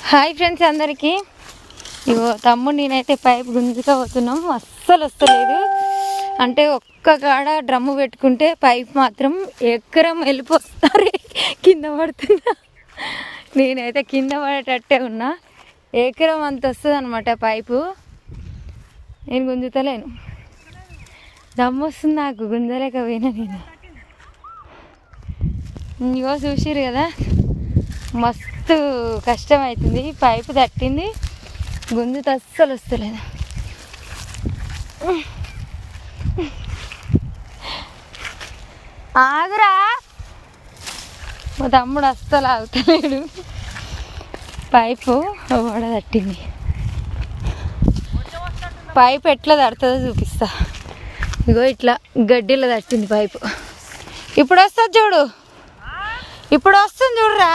Hi friends అందరికీ. ఇగో తమ్ముడు నేనైతే పైపు గుంజుకపోతున్నాం, అస్సలు వస్తలేదు. అంటే ఒక్క కాడ డ్రమ్ము పెట్టుకుంటే పైప్ మాత్రం ఎక్కరం వెళ్ళిపోతారు, కింద పడుతున్నా. నేనైతే కింద పడేటట్టే ఉన్నా. ఎకరం అంత వస్తుంది అనమాట పైపు. నేను గుంజుతలేను, దమ్ము వస్తుంది నాకు, గుంజలేకపోయినా నేను. ఇగో చూసిరు కదా, మస్తు కష్టం అవుతుంది. పైపు తట్టింది, గుంజుతో అస్సలు వస్తలేదు. ఆగురా, మా తమ్ముడు అస్సలు ఆగుతలేడు. పైపు ఓడ తట్టింది. పైపు ఎట్లా తడుతుందో చూపిస్తా. ఇగో ఇట్లా గడ్డిలో తట్టింది పైపు. ఇప్పుడు వస్తుంది చూడు, ఇప్పుడు వస్తుంది చూడరా.